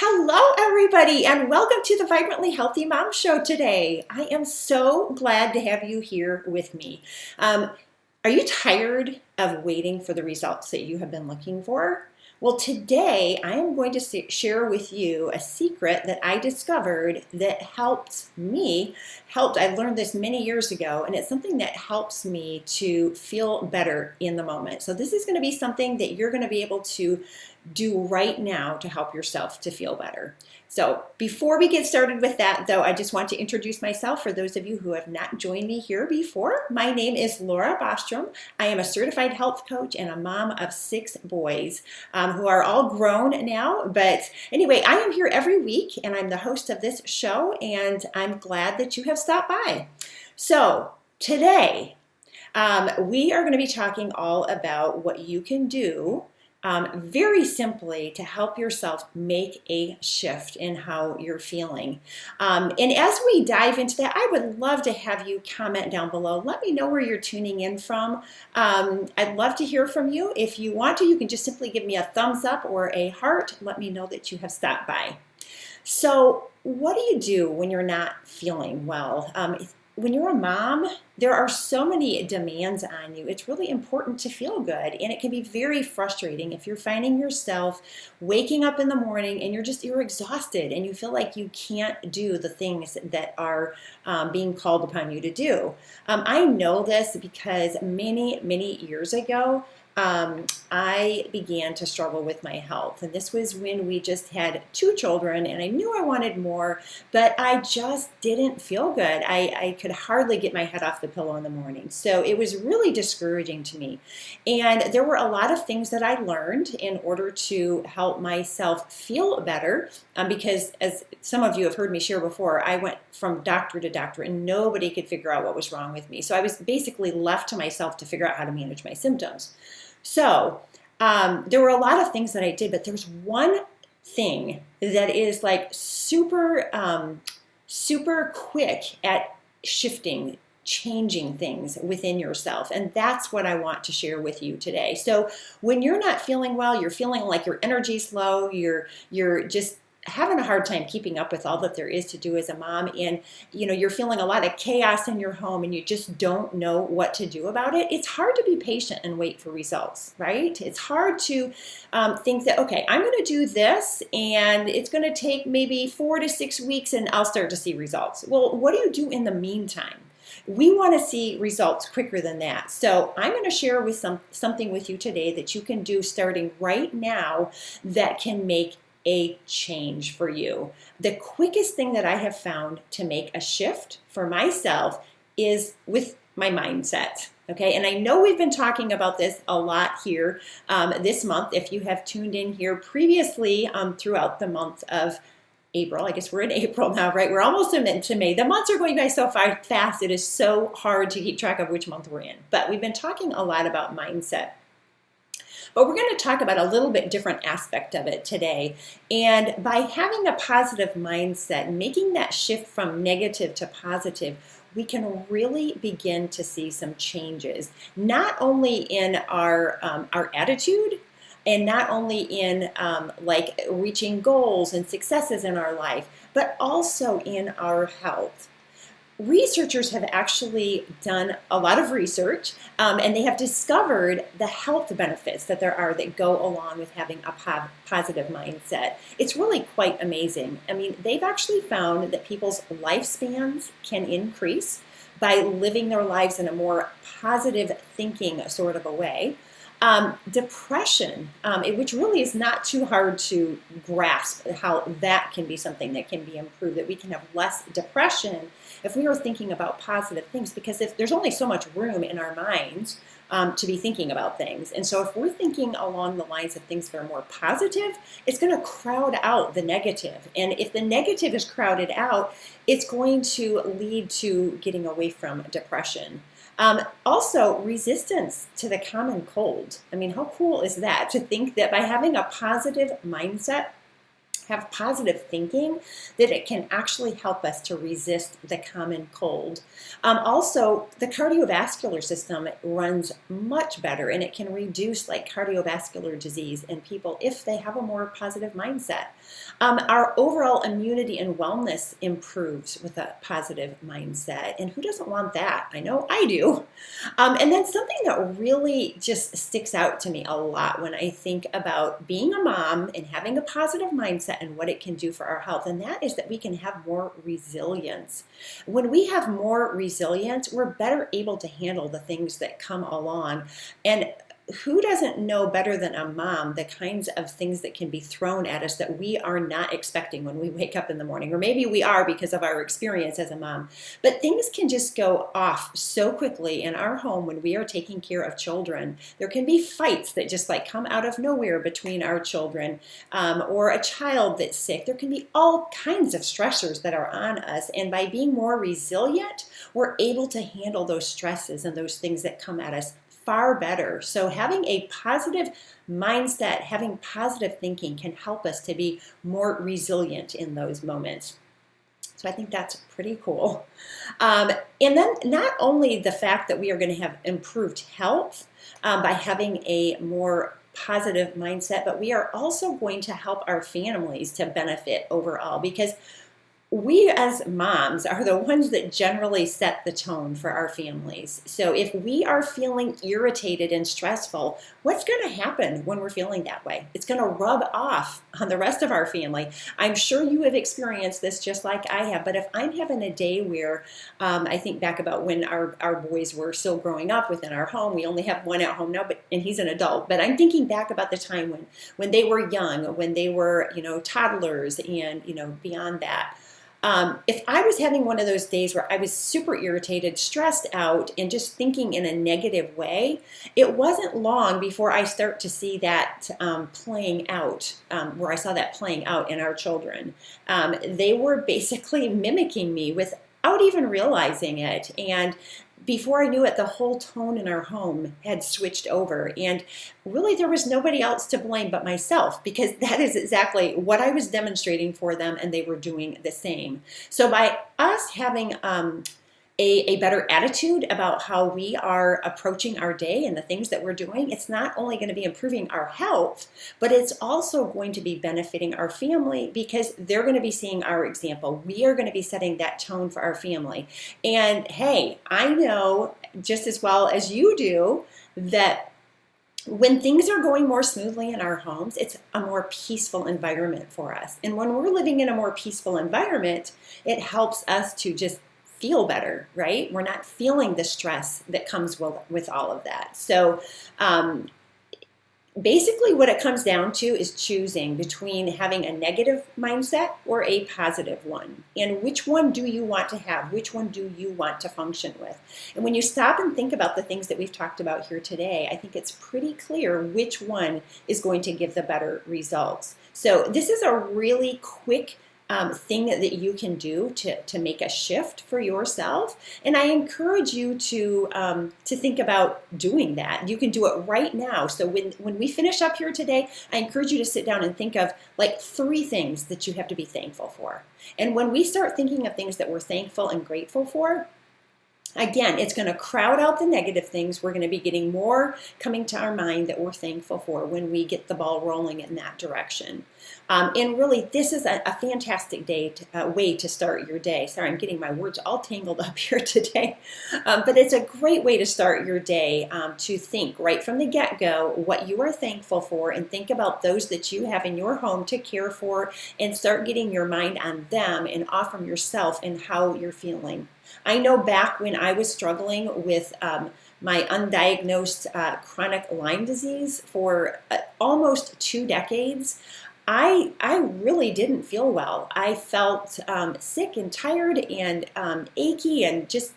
Hello, everybody, and welcome to the Vibrantly Healthy Mom Show today. I am so glad to have you here with me. Are you tired of waiting for the results that you have been looking for? Well, today I am going to share with you a secret that I discovered that I learned this many years ago, and it's something that helps me to feel better in the moment. So this is going to be something that you're going to be able to do right now to help yourself to feel better. So before we get started with that, though, I just want to introduce myself for those of you who have not joined me here before. My name is Laura Bostrom. I am a certified health coach and a mom of 6 boys who are all grown now. But anyway, I am here every week and I'm the host of this show, and I'm glad that you have stopped by. So today, we are going to be talking all about what you can do very simply to help yourself make a shift in how you're feeling. And as we dive into that, I would love to have you comment down below. Let me know where you're tuning in from. I'd love to hear from you. If you want to, you can just simply give me a thumbs up or a heart. Let me know that you have stopped by. So what do you do when you're not feeling well? When you're a mom, there are so many demands on you. It's really important to feel good, and it can be very frustrating if you're finding yourself waking up in the morning and you're exhausted and you feel like you can't do the things that are being called upon you to do. I know this because many years ago, I began to struggle with my health. And this was when we just had 2 children and I knew I wanted more, but I just didn't feel good. I could hardly get my head off the pillow in the morning. So it was really discouraging to me. And there were a lot of things that I learned in order to help myself feel better because, as some of you have heard me share before, I went from doctor to doctor and nobody could figure out what was wrong with me. So I was basically left to myself to figure out how to manage my symptoms. So there were a lot of things that I did, but there's one thing that is like super quick at changing things within yourself. And that's what I want to share with you today. So when you're not feeling well, you're feeling like your energy's low, you're just having a hard time keeping up with all that there is to do as a mom, and you're feeling a lot of chaos in your home and you just don't know what to do about it, it's hard to be patient and wait for results, right? It's hard to think that, okay, I'm going to do this and it's going to take maybe 4 to 6 weeks and I'll start to see results. Well, what do you do in the meantime? We want to see results quicker than that. So I'm going to share with something with you today that you can do starting right now that can make a change for you. The quickest thing that I have found to make a shift for myself is with my mindset. Okay, and I know we've been talking about this a lot here this month. If you have tuned in here previously throughout the month of April, I guess we're in April now, right? We're almost into May. The months are going by so fast, it is so hard to keep track of which month we're in. But we've been talking a lot about mindset. But we're going to talk about a little bit different aspect of it today. And by having a positive mindset, making that shift from negative to positive, we can really begin to see some changes, not only in our attitude, and not only in like reaching goals and successes in our life, but also in our health. Researchers have actually done a lot of research and they have discovered the health benefits that there are that go along with having a positive mindset. It's really quite amazing. I mean, they've actually found that people's lifespans can increase by living their lives in a more positive thinking sort of a way. Depression, which really is not too hard to grasp how that can be something that can be improved, that we can have less depression if we are thinking about positive things, because if there's only so much room in our minds to be thinking about things. And so if we're thinking along the lines of things that are more positive, it's going to crowd out the negative. And if the negative is crowded out, it's going to lead to getting away from depression. Also, resistance to the common cold. I mean, how cool is that to think that by having a positive mindset, have positive thinking, that it can actually help us to resist the common cold. Also, the cardiovascular system runs much better, and it can reduce like cardiovascular disease in people if they have a more positive mindset. Our overall immunity and wellness improves with a positive mindset, and who doesn't want that? I know I do. And then something that really just sticks out to me a lot when I think about being a mom and having a positive mindset and what it can do for our health, and that is that we can have more resilience. When we have more resilience, we're better able to handle the things that come along. And who doesn't know better than a mom the kinds of things that can be thrown at us that we are not expecting when we wake up in the morning? Or maybe we are because of our experience as a mom. But things can just go off so quickly in our home when we are taking care of children. There can be fights that just like come out of nowhere between our children, or a child that's sick. There can be all kinds of stressors that are on us. And by being more resilient, we're able to handle those stresses and those things that come at us far better. So having a positive mindset, having positive thinking can help us to be more resilient in those moments. So I think that's pretty cool. And then not only the fact that we are going to have improved health by having a more positive mindset, but we are also going to help our families to benefit overall, because we as moms are the ones that generally set the tone for our families. So if we are feeling irritated and stressful, what's going to happen when we're feeling that way? It's going to rub off on the rest of our family. I'm sure you have experienced this just like I have, but if I'm having a day where I think back about when our boys were still growing up within our home. We only have one at home now, and he's an adult. But I'm thinking back about the time when they were young, when they were, toddlers and, beyond that. If I was having one of those days where I was super irritated, stressed out, and just thinking in a negative way, it wasn't long before I start to see that playing out, where I saw that playing out in our children. They were basically mimicking me without even realizing it. And before I knew it, the whole tone in our home had switched over. And really, there was nobody else to blame but myself, because that is exactly what I was demonstrating for them, and they were doing the same. So by us having a better attitude about how we are approaching our day and the things that we're doing, it's not only going to be improving our health, but it's also going to be benefiting our family, because they're going to be seeing our example. We are going to be setting that tone for our family. And hey, I know just as well as you do that when things are going more smoothly in our homes, it's a more peaceful environment for us. And when we're living in a more peaceful environment, it helps us to just feel better, right? We're not feeling the stress that comes with all of that. So basically what it comes down to is choosing between having a negative mindset or a positive one. And which one do you want to have? Which one do you want to function with? And when you stop and think about the things that we've talked about here today, I think it's pretty clear which one is going to give the better results. So this is a really quick thing that you can do to make a shift for yourself. And I encourage you to think about doing that. You can do it right now. So when we finish up here today, I encourage you to sit down and think of like 3 things that you have to be thankful for. And when we start thinking of things that we're thankful and grateful for, again, it's going to crowd out the negative things. We're going to be getting more coming to our mind that we're thankful for when we get the ball rolling in that direction. And really, this is a fantastic way to start your day. Sorry, I'm getting my words all tangled up here today. But it's a great way to start your day, to think right from the get-go what you are thankful for, and think about those that you have in your home to care for, and start getting your mind on them and off from yourself and how you're feeling. I know back when I was struggling with my undiagnosed chronic Lyme disease for almost 2 decades, I really didn't feel well. I felt sick and tired and achy, and just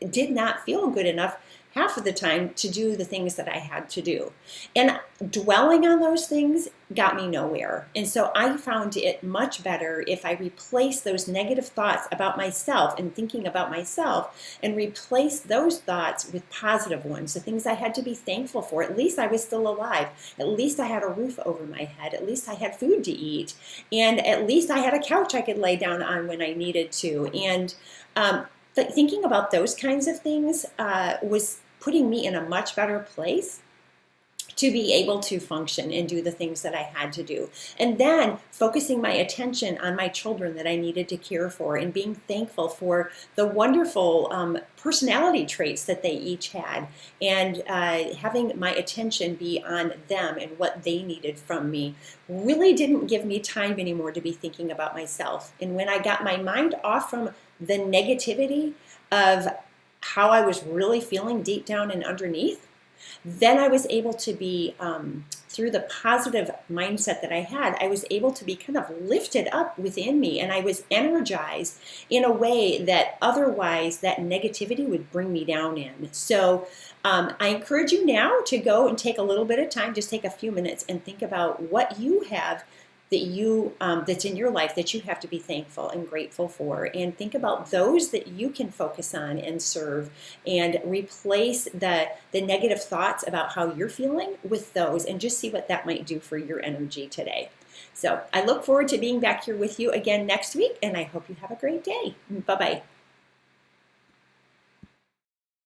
did not feel good enough half of the time to do the things that I had to do. And dwelling on those things got me nowhere. And so I found it much better if I replace those negative thoughts about myself and thinking about myself and replace those thoughts with positive ones, the things I had to be thankful for. At least I was still alive. At least I had a roof over my head. At least I had food to eat. And at least I had a couch I could lay down on when I needed to. And but thinking about those kinds of things was putting me in a much better place to be able to function and do the things that I had to do. And then focusing my attention on my children that I needed to care for and being thankful for the wonderful personality traits that they each had, and having my attention be on them and what they needed from me really didn't give me time anymore to be thinking about myself. And when I got my mind off from the negativity of how I was really feeling deep down and underneath, then I was able to be, through the positive mindset that I had, I was able to be kind of lifted up within me, and I was energized in a way that otherwise that negativity would bring me down in. So I encourage you now to go and take a little bit of time, just take a few minutes and think about what you have that's in your life that you have to be thankful and grateful for, and think about those that you can focus on and serve, and replace the negative thoughts about how you're feeling with those, and just see what that might do for your energy today. So I look forward to being back here with you again next week, and I hope you have a great day. Bye-bye.